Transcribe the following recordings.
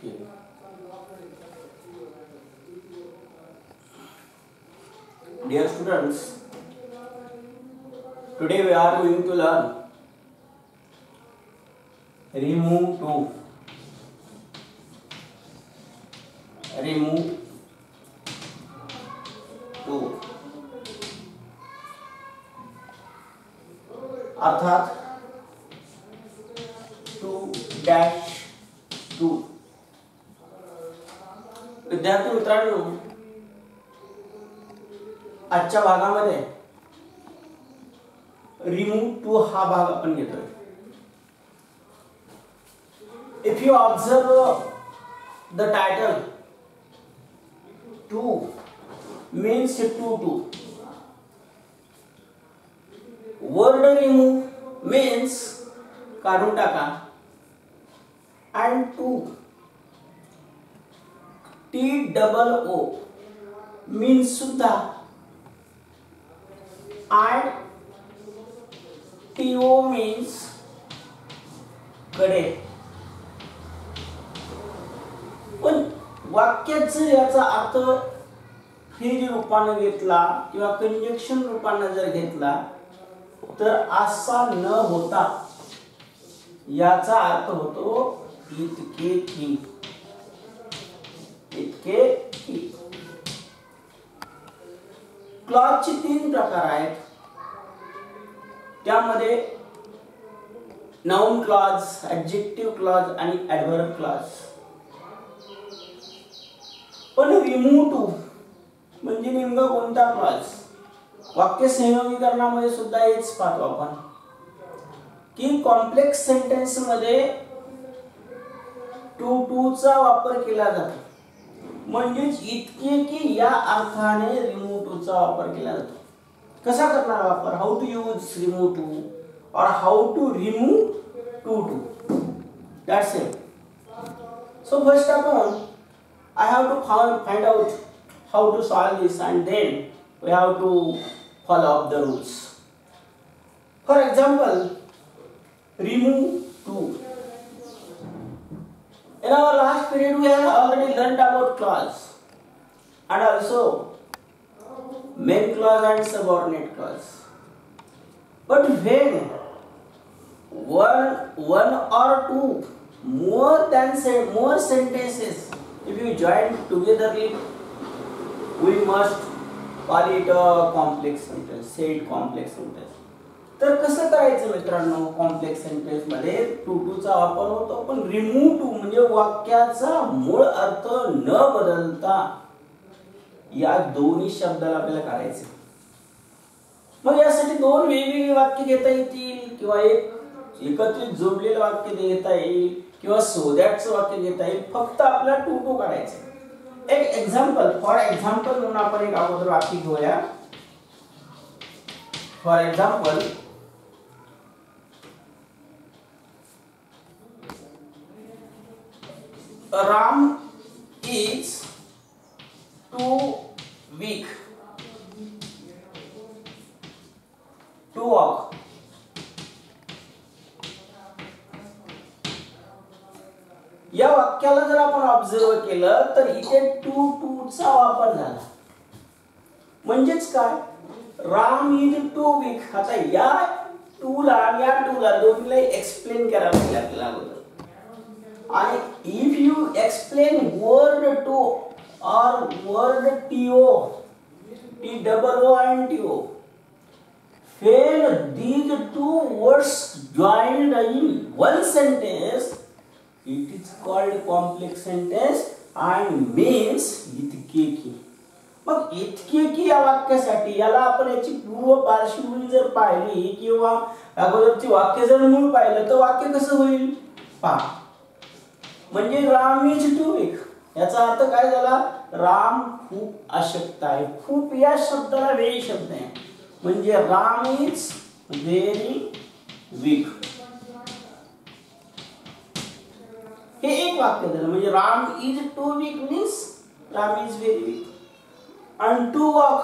Dear students, today we are going to learn remove 2. अर्थात 2-2. विद्यार्थी मित्रांनो, आजच्या भागामध्ये रिमूव्ह 2 हा भाग आपण घेतोय. If you observe the title, 2 means 2. Word remove means काढून टाका, and 2 TOO means सुद्धा, and TO means कडे. पण वाक्यात जर याचा अर्थ फेरी रूपाने घेतला किंवा कंजक्शन रूपाने जर घेतला तर असा न होता याचा अर्थ होतो इतके की. क्लॉजचे 3 प्रकार आहेत. त्यामध्ये नाउन क्लॉज, ऍडजेक्टिव्ह क्लॉज आणि ऍडव्हर्ब क्लॉज. पण रिमूव्ह 2 म्हणजे नेमका कोणता क्लॉज? वाक्य संयोगीकरणामध्ये सुद्धा हेच पाहतो आपण की कॉम्प्लेक्स सेंटेन्स मध्ये 2 चा वापर केला जातो. म्हणजेच इतके की या अर्थाने रिमूव्ह 2 चा वापर केला जातो. कसा करणार वापर? How to use remove 2 or how to remove 2. That's it. So first of all, I have to find out how to solve this, and then we have to follow up the rules. For example, remove 2. In our last period, we have already learned about clause and also main clause and subordinate clause. But when one or two more sentences, if you join togetherly, we must call it a complex sentence. Say it complex sentence. तर कसं करायचं मित्रांनो? Complex sentence मध्ये 2 चा वापर होतो, पण remove 2 म्हणजे वाक्याचा मूळ अर्थ न बदलता या दोन्ही शब्दाला आपल्याला काढायचे. मग यासाठी 2 वेगवेगळी वाक्य घेता येतील किंवा एक एकत्रित जोडलेलं वाक्य देता येईल किंवा सोद्याचं वाक्य घेता येईल. फक्त आपल्याला 2 काढायचे. एक एक्झाम्पल, फॉर एक्झाम्पल म्हणून आपण एक अगोदर वाक्य घेऊया. For example, Ram is too weak to walk. या वाक्याला जर आपण ऑब्झर्व केलं तर इथे 2 चा वापर झाला. म्हणजेच काय? Ram is too weak. आता या 2 ला दोन्हीला एक्सप्लेन करायला लागेल आपल्याला अगोदर. आणि इफ यू एक्सप्लेन वर्ड 2 और word TO, TOO and TO, when these 2 words joined in one sentence, it is called complex sentence and means इतके की. मग इतके की या वाक्यासाठी याला आपण याची पूर्व पार्श्वभूमी जर पाहिली किंवा अगोदरची वाक्य जर मूळ पाहिलं तर वाक्य कसं होईल पहा. म्हणजे राम इज टू वीक, याचा अर्थ काय झाला? राम खूप अशक्त आहे. खूप या शब्दाला वेळी शब्द आहे, म्हणजे राम इज व्हेरी वीक. हे एक वाक्य झालं. म्हणजे Ram is too weak means Ram is very weak. आणि टू वॉक,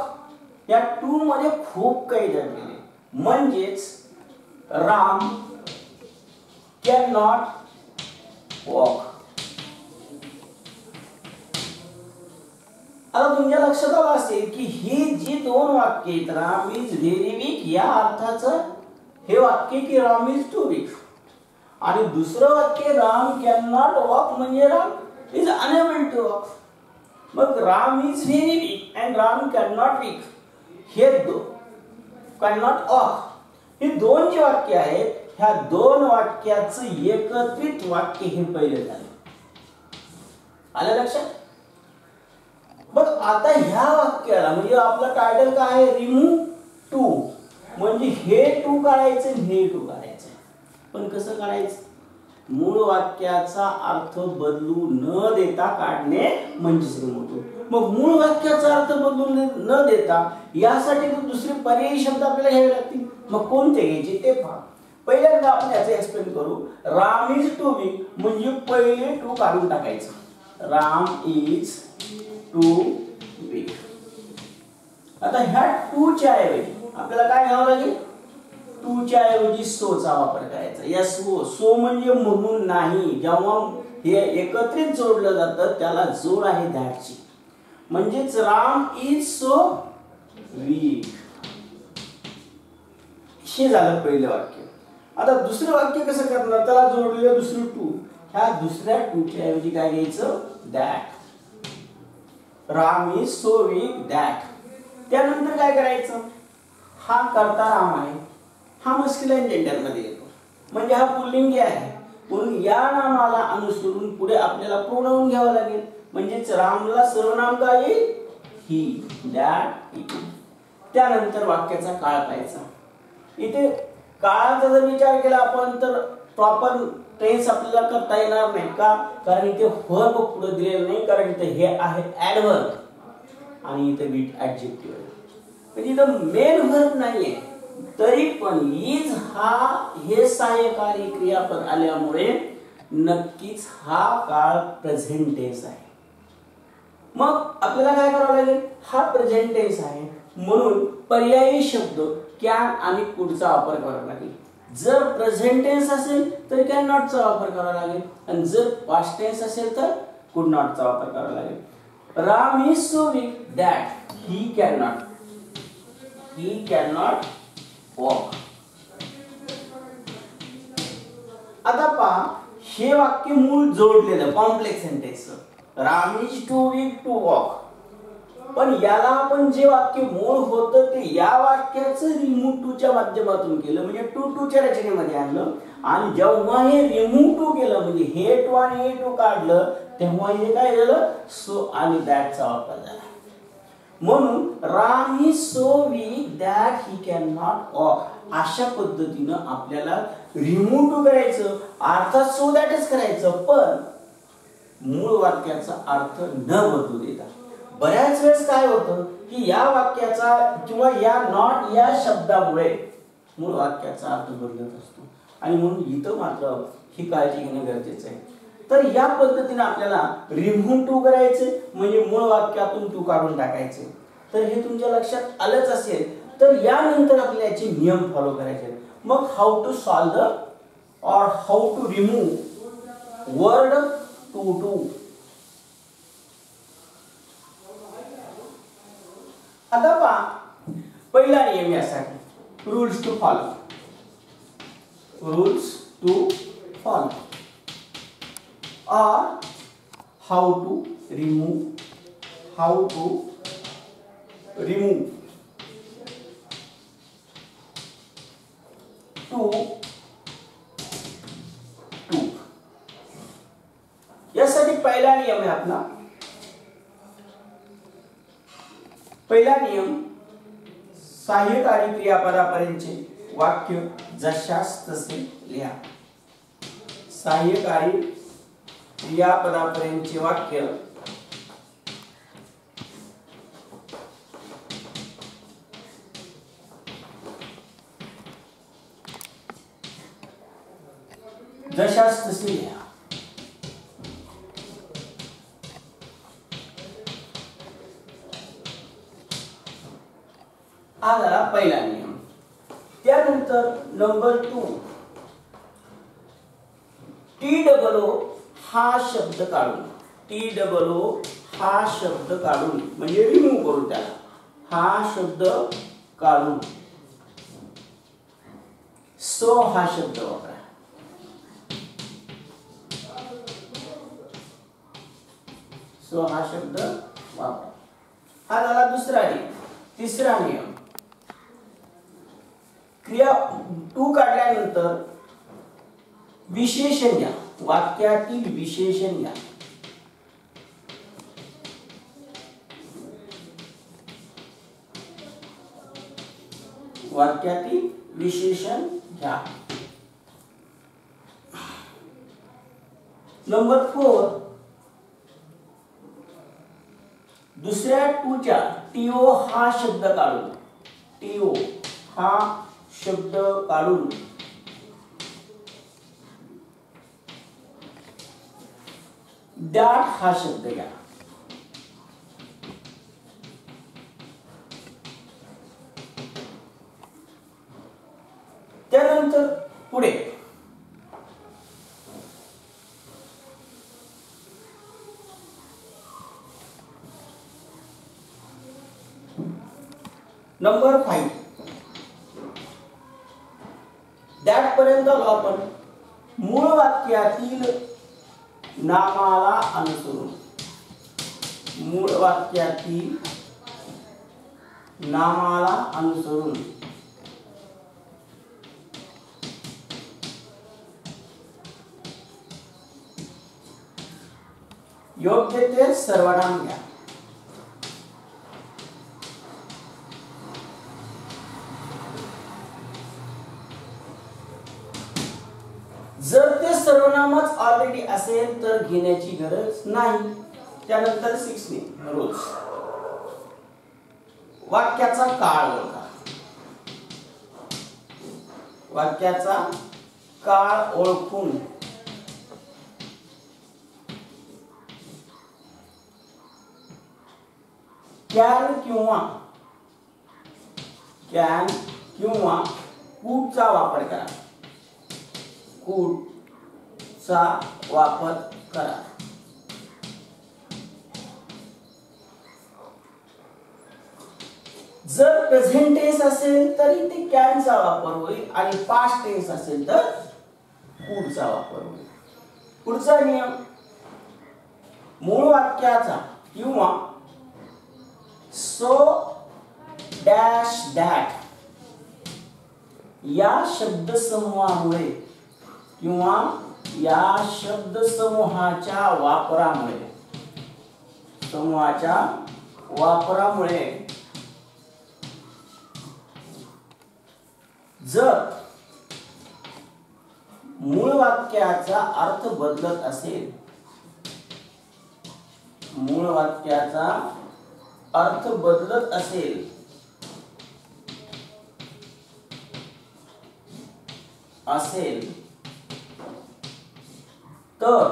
या 2 मध्ये खूप काही दडलेले. म्हणजेच राम कॅन नॉट वॉक. आता तुमच्या लक्षात आलं असेल की ही जी दोन वाक्य आहेत, राम इज व्हेरी वीक या अर्थाचं हे वाक्य की राम इज टू वीक, आणि दुसरं वाक्य राम कॅन नॉट वॉक म्हणजे Ram is unable to walk. मग Ram is very weak and Ram can not weak, he can not walk, ही दोन जी वाक्य आहेत, ह्या दोन वाक्याचं एकत्रित वाक्य हे पहिले झालं. आलं लक्षात? बघ आता ह्या वाक्याला म्हणजे आपलं टायटल काय आहे, रिमूव्ह टू, म्हणजे हे टू काढायचं हे टू काढायचं. पण कसं काढायचं? मूळ वाक्याचा अर्थ बदलू न देता काढणे म्हणजेच रिमूव्ह टू. मग मूळ वाक्याचा अर्थ बदलून न देता यासाठी दुसरे पर्यायी शब्द आपल्याला घ्यावे लागतील. मग कोणते घ्यायचे ते पहा. पहिल्यांदा आपण याचं एक्सप्लेन करू. राम इज टू वीक म्हणजे पहिले टू काढून टाकायचं. Ram is too weak. आता ह्या टू च्या ऐवजी आपल्याला काय घ्यावं लागेल? टू च्या ऐवजी सोचा वापर करायचा. या सो म्हणजे म्हणून नाही, जेव्हा हे एकत्रित जोडलं जातं त्याला जोड आहे दॅटची. म्हणजेच राम इज सो वीक, हे झालं पहिलं वाक्य. आता दुसरं वाक्य कसं करणार? त्याला जोडलेलं दुसरं टू, ह्या दुसऱ्या टू च्या ऐवजी काय घ्यायचं? That. Ram is so weak that. त्यानंतर काय करायचं? हा करता राम आहे, हा मस्क्युलाइन जेंडर मध्ये येतो म्हणजे हा पुल्लिंगी आहे, म्हणून या नामाला अनुसरून पुढे आपल्याला प्रोनाउन घ्यावं लागेल. म्हणजेच रामला सर्वनाम काय येईल? ही, दॅट. त्यानंतर वाक्याचा काळ पाहायचा. इथे काळाचा जर विचार केला आपण तर प्रॉपर टेन्स आपल्याला करता येणार नाही. का? कारण इथे व्हर्ब पुढे दिलेलं नाही, कारण इथे हे आहे ऍडव्हर्ब आणि इथे विथ ऍडजेक्टिव्ह आहे. म्हणजे इथं मेन व्हर्ब नाहीये, तरी पण इज हा हे सहाय्यकारी क्रियापद आल्यामुळे नक्कीच हा काळ प्रेझेंट टेन्स आहे. मग आपल्याला काय करावं लागेल? हा प्रेझेंट टेन्स आहे म्हणून पर्यायी शब्द कॅन आणि कुडचा वापर करावा लागेल. जर प्रेझेंट टेन्स असेल तर कॅन नॉटचा वापर करावा लागेल, आणि जर पास्ट टेन्स असेल तर कुड नॉटचा वापर करावा लागेल. Ram is so weak that he can not walk. आता पहा, हे वाक्य मूळ जोडलेलं complex sentence, Ram is too weak to walk. पण याला आपण जे वाक्य मूळ होतं ते या वाक्याचं रिमूव्ह टू च्या माध्यमातून केलं, म्हणजे टू टू च्या रचनेमध्ये आणलं. आणि जेव्हा हे रिमूव्ह टू केलं म्हणजे हे टू आणि हे टू काढलं, तेव्हा हे काय झालं? सो आणि दॅटचा वापर झाला. म्हणून Ram is so weak that he can not walk. अशा पद्धतीनं आपल्याला रिमूव्ह टू करायचं, अर्थात सो दॅटच करायचं, पण मूळ वाक्याचा अर्थ न बदलू देता. बऱ्याच वेळेस काय होतं की या वाक्याचा किंवा या नॉट या शब्दामुळे मूळ वाक्याचा अर्थ बदलत असतो, आणि म्हणून इथं मात्र ही काळजी घेणं गरजेचं आहे. तर या पद्धतीने आपल्याला रिमूव्ह टू करायचे म्हणजे मूळ वाक्यातून टू काढून टाकायचे. तर हे तुमच्या लक्षात आलंच असेल. तर यानंतर आपल्याला याचे नियम फॉलो करायचे. मग how to solve the or how to remove word too too. आता पहा, पहिला नियम यासाठी rules to follow. or how to remove to. यासाठी पहिला नियम आहे आपला. पहिला नियम, सहाय्यकारी क्रियापदापर्यंतचे वाक्य जशास तसे लिहा. सहाय्यकारी क्रियापदापर्यंतचे वाक्य जशास तसे लिहा. हा झाला पहिला नियम. त्यानंतर नंबर 2, TOO हा शब्द काढून TOO हा शब्द काढून म्हणजे रिमूव्ह करू त्याला, हा शब्द काढून सो हा शब्द वापरा. सो हा शब्द वापरा. हा झाला दुसरा नियम. तिसरा नियम, क्रिया टू काढल्यानंतर विशेषण घ्या, वाक्यातील विशेषण घ्या. वाक्यातील विशेषण घ्या. नंबर 4, दुसऱ्या टूच्या TO हा शब्द काढून, TO हा शब्द काढून दॅट हा शब्द घ्या. त्यानंतर पुढे नंबर 5, दॅट पर्यंत आपण मूळ वाक्यातील नामाला अनुसरून, मूळ वाक्यातील नामाला अनुसरून योग्य ते सर्वनाम घ्या. जर ते सर्वनामच ऑलरेडी असेल तर घेण्याची गरज नाही. त्यानंतर 6 रोज वाक्याचा काळ ओळखा. वाक्याचा काळ ओळखून कॅन किंवा कूडचा वापर करा. कूडचा वापर करा. जर प्रेझेंट टेन्स असेल तर इथे कॅनचा वापर होईल आणि पास्ट टेन्स असेल तर कूडचा वापर होईल. पुढचा नियम, मूळ वाक्याचा किंवा सो डॅश दॅट या शब्दसमूहामुळे किंवा या शब्दसमूहाच्या वापरामुळे जर मूळ वाक्याचा अर्थ बदलत असेल, मूळ वाक्याचा अर्थ बदलत असेल तर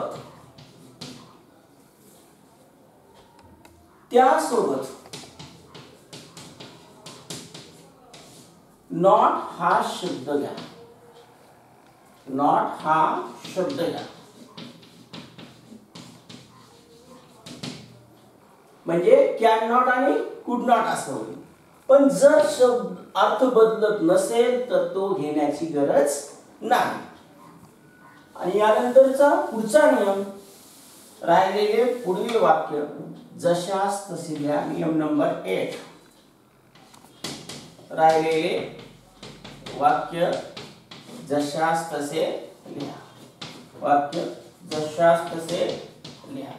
त्यासोबत नॉट हा शब्द घ्या. नॉट हा शब्द घ्या. म्हणजे कॅन नॉट आणि कुड नॉट असं होईल. पण जर शब्द अर्थ बदलत नसेल तर तो घेण्याची गरज नाही. आणि यानंतरचा पुढचा नियम, राहिलेले पुढील वाक्य जशास तसे लिहा. नियम नंबर 8, राहिलेले वाक्य जशास तसे लिहा. वाक्य जशास तसे लिहा.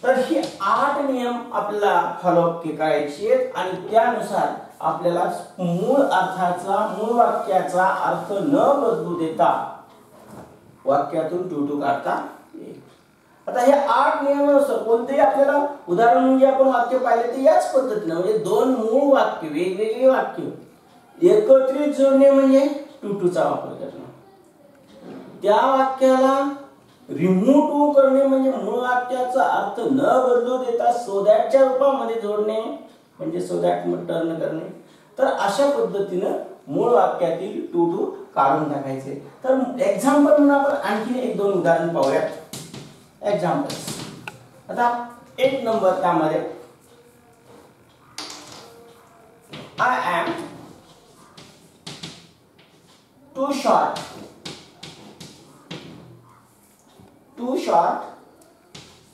तर हे 8 नियम आपल्याला फॉलोअप करायचे आहेत आणि त्यानुसार आपल्याला मूळ वाक्याचा अर्थ न बदलू देता वाक्यातून टू काढता येईल. आता हे 8 नियमानुसार कोणतेही आपल्याला उदाहरण म्हणजे आपण वाक्य पाहिले ते याच पद्धतीने, म्हणजे 2 मूळ वाक्य, वेगवेगळे वाक्य एकत्रित जोडणे म्हणजे टूचा वापर करणं. त्या वाक्याला रिमूव्ह टू करणे म्हणजे मूळ वाक्याचा अर्थ न बदलू देता सो दॅटच्या रूपामध्ये जोडणे म्हणजे सो दॅट टर्न करणे. तर अशा पद्धतीने मूळ वाक्यातील टू काढून टाकायचे. तर एक्झाम्पल म्हणून आपण आणखी एक दोन उदाहरण पाहूयात. एक्झाम्पल्स. आता 1 नंबर त्यामध्ये I am too short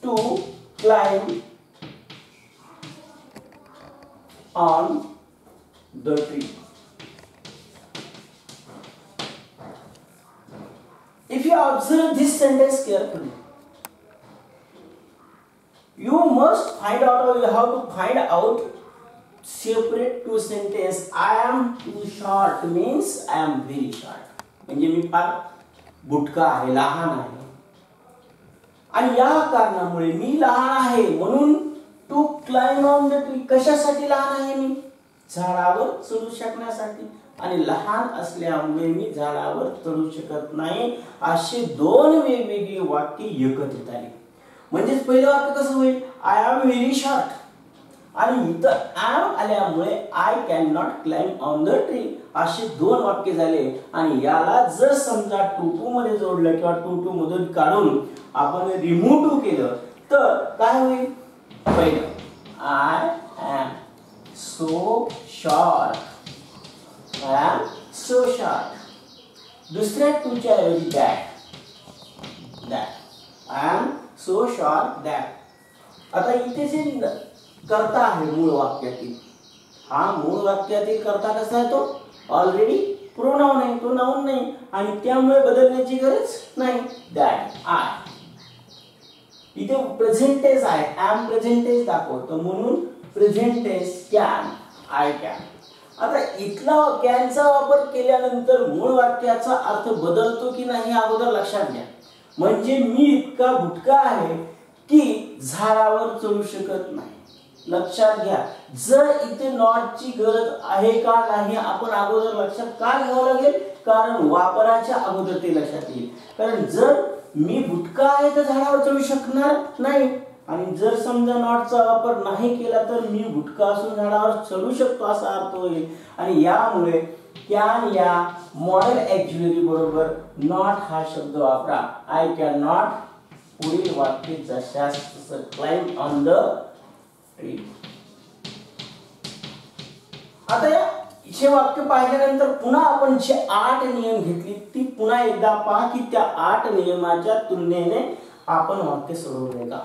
to climb on the tree. If you observe this sentence carefully, you must find out, or you have to find out separate two sentences. I am too short means I am very short. म्हणजे मी फार बुटका आहे, लहान आहे, आणि या कारणामुळे मी लहान आहे म्हणून to climb on the tree. कशासाठी लहान आहे मी? झाडावर चढू शकण्यासाठी. आणि लहान असल्यामुळे मी झाडावर चढू शकत नाही. असे दोन वेगवेगळी वाक्य एकत्रित आली. म्हणजे पहिलं वाक्य कसं होईल? आय एम व्हेरी शॉर्ट, आणि इथं एम आल्यामुळे I can not climb on the tree. असे दोन वाक्य झाले. आणि याला जर समजा टू टू मध्ये जोडलं किंवा टू टू मधून काढून आपण रिमूव्ह टू केलं तर काय होईल? पहिलं I am so short, I am so short. दुसऱ्या टूच्या ऐवजी that, I am so short that. आता इथे जे कर्ता आहे मूळ वाक्यातील, हा मूळ वाक्यातील कर्ता कसा आहे? तो ऑलरेडी प्रोनाउन आहे, तो नाउन नाही, आणि त्यामुळे बदलण्याची गरज नाही. That I. इथे प्रेझेंट टेन्स आहे, एम प्रेझेंट टेन्स दाखवतो म्हणून present tense can, I can. आता इथला कॅनचा वापर केल्यानंतर मूळ वाक्याचा अर्थ बदलतो की नाही अगोदर लक्षात घ्या. म्हणजे मी इतका भुटका आहे की झाडावर चढू शकत नाही. लक्षात घ्या, जर इथे नॉट ची गरज आहे का नाही आपण अगोदर लक्षात का घ्यावं लागेल? कारण वापराच्या अगोदर ते लक्षात येईल. कारण जर मी भुटका आहे तर झाडावर चढू शकणार नाही, आणि जर समजा नॉटचा वापर नाही केला तर मी भुटका असून झाडावर चढू शकतो असा अर्थ होईल. आणि यामुळे कॅन या मॉडेल ॲक्च्युअली बरोबर नॉट हा शब्द वापरा. आय कॅन नॉट पुढील वाक्य जशास तसं क्लाइंब ऑन द ट्री. आता या हे वाक्य पाहिल्यानंतर पुन्हा आपण जे 8 नियम घेतली ती पुन्हा एकदा पहा की त्या 8 नियमाच्या तुलनेने आपण वाक्य सोडवले का.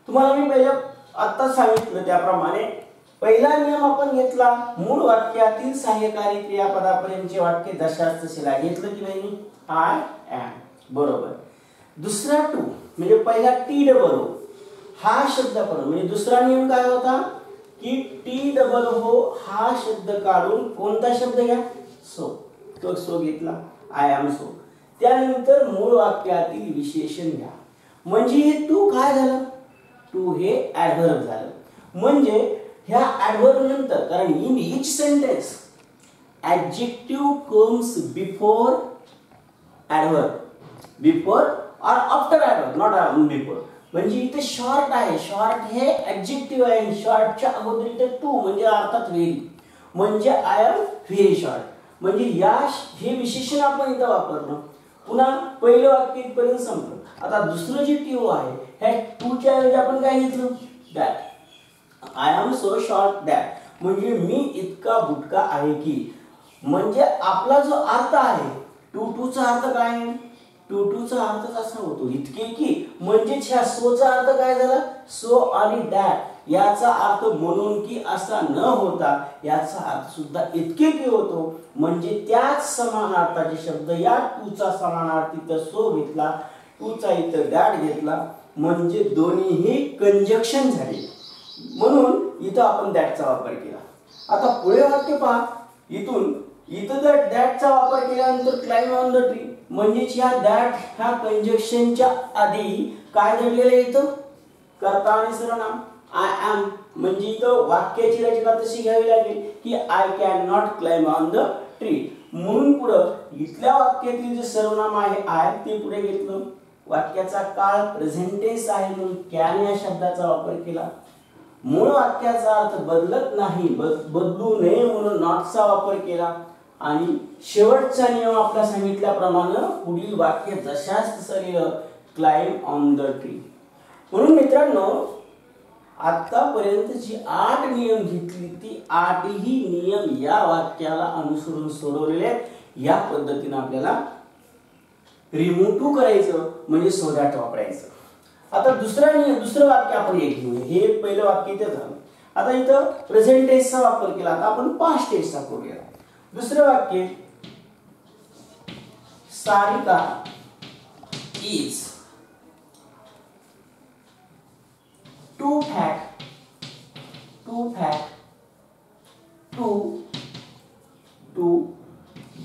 तुम्हाला मी पहिल्या आता सांगितलं त्याप्रमाणे पहिला नियम आपण घेतला, मूळ वाक्यातील सहाय्यकारी क्रियापदापर्यंतचे वाक्य जशास तसे घेतलं की नाही? आय एम बरोबर. दुसरा टू म्हणजे पहिला टी डबल ओ हा शब्द काढून, म्हणजे दुसरा नियम काय होता की टी डबल ओ हा शब्द काढून कोणता शब्द घ्या? सो. तो सो घेतला, आय एम सो. त्यानंतर मूळ वाक्यातील विशेषण घ्या. म्हणजे हे टू काय झालं? टू हे ऍडव्हर्ब झालं. म्हणजे ह्या ऍडव्हर्ब नंतर, कारण in each sentence adjective comes before adverb, before और आफ्टर ऍडव्हर्ब, नॉट बिफोर. म्हणजे इथे शॉर्ट आहे, शॉर्ट हे ऍडजेक्टिव्ह आहे, शॉर्टच्या अगोदर इथे टू म्हणजे अर्थात व्हेरी, म्हणजे आय एम व्हेरी शॉर्ट. म्हणजे या हे विशेषण आपण इथं वापरलं. पुन्हा पहिलं वाक्य इथपर्यंत संपलं. आता दुसरं जे टू आहे ह्या टूच्या ऐवजी आपण काय घेतलं? That. I am so short that. म्हणजे मी इतका बुटका आहे की, म्हणजे आपला जो अर्थ आहे टू टूचा अर्थ काय आहे? टू टूचा अर्थ असा होतो इतके की, म्हणजे ह्या सोचा अर्थ काय झाला? सो आणि दॅट याचा अर्थ म्हणून की असा न होता याचा अर्थ सुद्धा इतके की होतो. म्हणजे त्याच समानार्थाचे शब्द या टूचा समानार्थी तर सो घेतला, टूचा इथं दॅट घेतला, म्हणजे दोन्हीही कंजक्शन झाले म्हणून इथं आपण दॅटचा वापर केला. आता पुढे वाक्य पहा. इथं जर दॅटचा वापर केल्यानंतर क्लाइंब ऑन द ट्री, म्हणजे ह्या दॅट ह्या कंजक्शनच्या आधी काय दडलेलं इथं? कर्ता आणि सर्वनाम आय एम. म्हणजे इथं वाक्याची रचना तशी घ्यावी लागेल की I can not climb on the tree. म्हणून पुढं इथल्या वाक्यातील जे सर्वनाम आहे आय ते पुढे घेतलं. वाक्याचा काळ प्रेझेंट टेन्स आहे म्हणून कॅन या शब्दाचा वापर केला. मूळ वाक्याचा अर्थ बदलत नाही, बदलू नये म्हणून नॉटचा वापर केला. आणि शेवटचा नियम आपला सांगितल्याप्रमाणे पुढील वाक्य जशास तसं लिहिलं, क्लाइंब ऑन द ट्री. म्हणून मित्रांनो, आतापर्यंत जी 8 नियम घेतली ती 8ही नियम या वाक्याला अनुसरून सोडवलेले आहेत. या पद्धतीने आपल्याला रिमूव्ह टू करायचं म्हणजे सो दॅट वापरायचं. आता दुसरं वाक्य आपण एक घेऊया. हे पहिलं वाक्य इथे झालं. आता इथं प्रेझेंट टेन्सचा वापर केला, आता आपण पास्ट टेन्सचा करूया. दुसरं वाक्य, Sarika is too fat to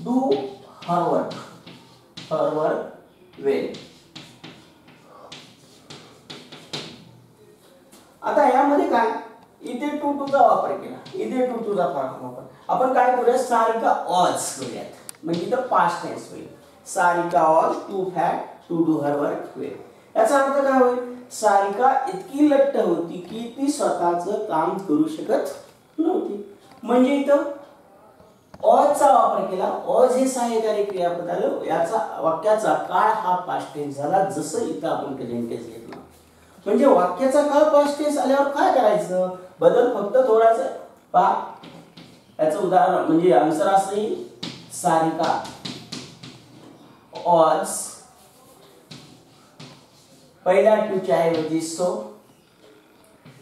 do her work well. आता यामध्ये काय, इथे टूचा वापर केला, इथे टूचा वापर. आपण काय करूया, सारिका ऑज करूयात, म्हणजे इथं पास्ट टेन्स होईल. Sarika was too fat to do her work well. याचा अर्थ काय होईल, सारिका इतकी लट्ट होती की ती स्वतःचं काम करू शकत नव्हती. म्हणजे इथं ऑजचा वापर केला. ऑज हे सहाय्यकारी क्रियापद आलं. याचा वाक्याचा काळ हा पास्ट टेन्स झाला, जसं इथं आपण प्रेझेंट टेन्स घेतला. म्हणजे वाक्याचा काळ पास्ट टेन्स आल्यावर काय करायचं, बदल फक्त थोडासा पहा. याचं उदाहरण म्हणजे आन्सर असं येईल, सारिका ऑज, पहिल्या टूच्या ऐवजी सो,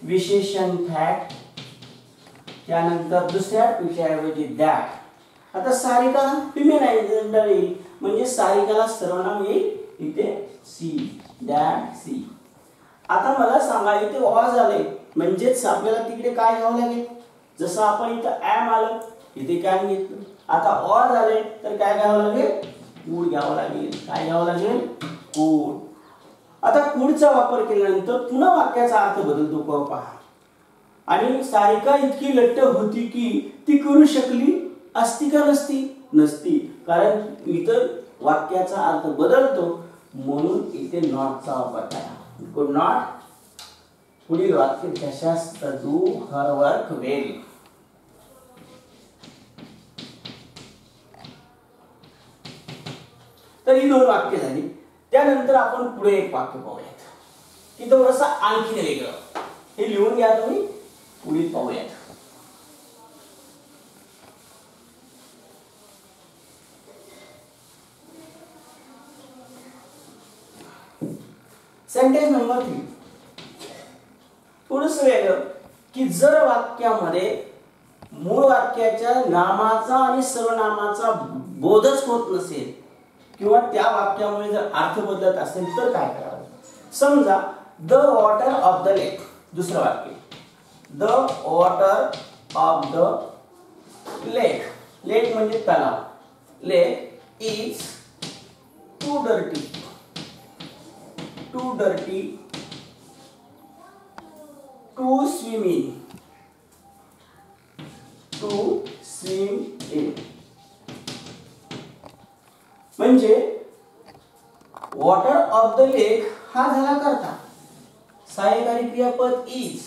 विशेषण फॅट, त्यानंतर दुसऱ्या टूच्या ऐवजी दॅट. आता सारिका फिमेनाइजर येईल, म्हणजे सारिकाला सर्वनाम येईल इथे सी, दॅट सी. आता मला सांगा, इथे ऑज आले म्हणजेच आपल्याला तिकडे काय घ्यावं लागेल, जसं आपण इथं ऍम आलं इथे कॅन घेतलं. आता ऑज आले तर काय घ्यावं लागेल, कूड घ्यावं लागेल. काय घ्यावं लागेल, कूड. आता कूडचा वापर केल्यानंतर पुन्हा वाक्याचा अर्थ बदलतो पहा. आणि सारिका इतकी लट्ट होती की ती करू शकली असती का नसती, कारण इतर वाक्याचा अर्थ बदलतो, म्हणून इथे नॉटचा वापर करा. कुड नॉट. पुढील वाक्य, जशास डू हर वर्क वेल. तर ही 2 वाक्य झाली. त्यानंतर आपण पुढे एक वाक्य पाहूयात की थोडंसं आणखी वेगळं. हे लिहून घ्या तुम्ही, पुढील पाहूयात. Sentence number 3. थोडंसं वेगळं की जर वाक्यामध्ये मूळ वाक्याच्या नामाचा आणि सर्वनामाचा बोधच होत नसेल किंवा त्या वाक्यामुळे जर अर्थ बदलत असेल तर काय करावं. समजा the water of the lake. दुसरं वाक्य, the water of the lake. Lake म्हणजे तलाव. Lake is too dirty to swim in. म्हणजे वॉटर ऑफ द लेक हा झाला करता, सहाय्यकारी क्रियापद इज,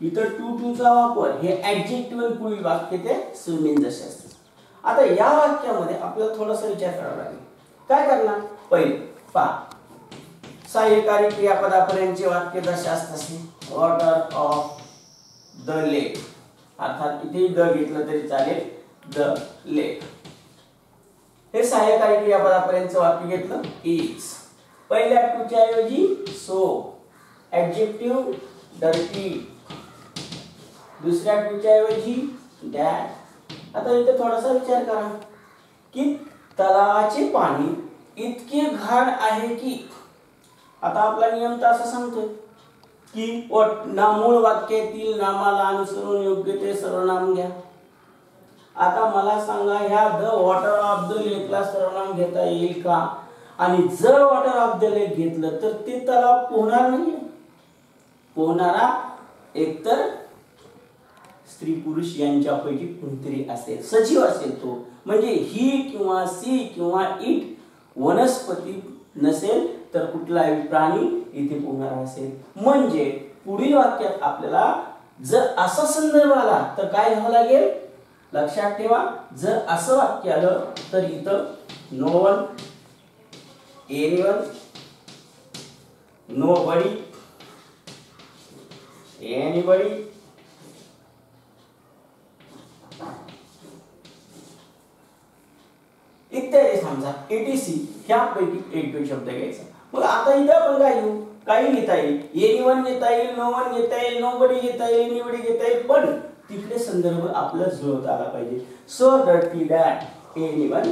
इथं टूचा वापर, हे ऍडजेक्टिव्ह पुढील वाक्य ते स्विम इन जसे असते. आता या वाक्यामध्ये आपल्याला थोडासा विचार करावा लागेल. काय करणार, पहिले पहा, सहाय्यकारी क्रियापदापर्यंतचे वाक्य जशास तसे, वॉटर ऑफ द लेक, अर्थात इथे द घेतलं तरी चालेल, द लेक. हे सहाय्यकारी क्रियापदापर्यंतचं वाक्य घेतलं इज. पहिल्या टूच्या ऐवजी सो, ऍडजेक्टिव्ह डर्टी, दुसऱ्या टूच्या ऐवजी दॅट. आता इथे थोडासा विचार करा की तलावाचे पाणी इतके घाण आहे की, आता आपला नियम तर असं सांगतोय की मूळ वाक्यातील नामाला अनुसरून योग्य ते सर्वनाम घ्या. आता मला सांगा, ह्या द वॉटर ऑफ द लेकला सर्वनाम घेता येईल का? आणि जर वॉटर ऑफ द लेक घेतलं तर ते तलाव पोहणार नाही. पोहणारा एकतर स्त्री पुरुष यांच्यापैकी कोणतरी असेल, सजीव असेल तो, म्हणजे ही किंवा सी किंवा इट वनस्पती नसेल तर कुठलाही प्राणी इथे पोहणारा असेल. म्हणजे पुढील वाक्यात आपल्याला जर असा संदर्भ आला तर काय घ्यावं लागेल, लक्षात ठेवा, जर असं वाक्य आलं तर इथं no one, anyone, nobody, anybody, इत्यादी समजा एटीसी ह्यापैकी एक दोन शब्द घ्यायचा. मग आता इथं आपण काय घेऊ, काही घेता येईल, एनीवन घेता येईल, नो वन घेता येईल, नोबडी घेता येईल, एनीबडी घेता येईल, पण तिकडे संदर्भ आपल्याला जुळवता आला पाहिजे. सो डर्टी दॅट एनीवन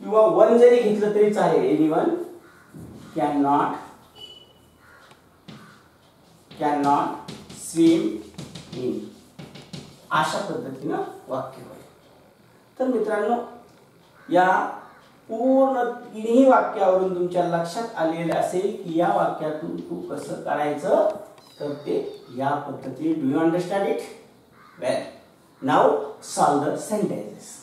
किंवा वन जरी घेतलं तरी चालेल, anyone can not swim in, अशा पद्धतीनं वाक्य होईल. तर मित्रांनो, या पूर्ण तिन्ही वाक्यावरून तुमच्या लक्षात आलेले असेल की या वाक्यातून तू कसं करायचं, तर ते या पद्धतीने. Do you understand it? Well, now solve the sentences.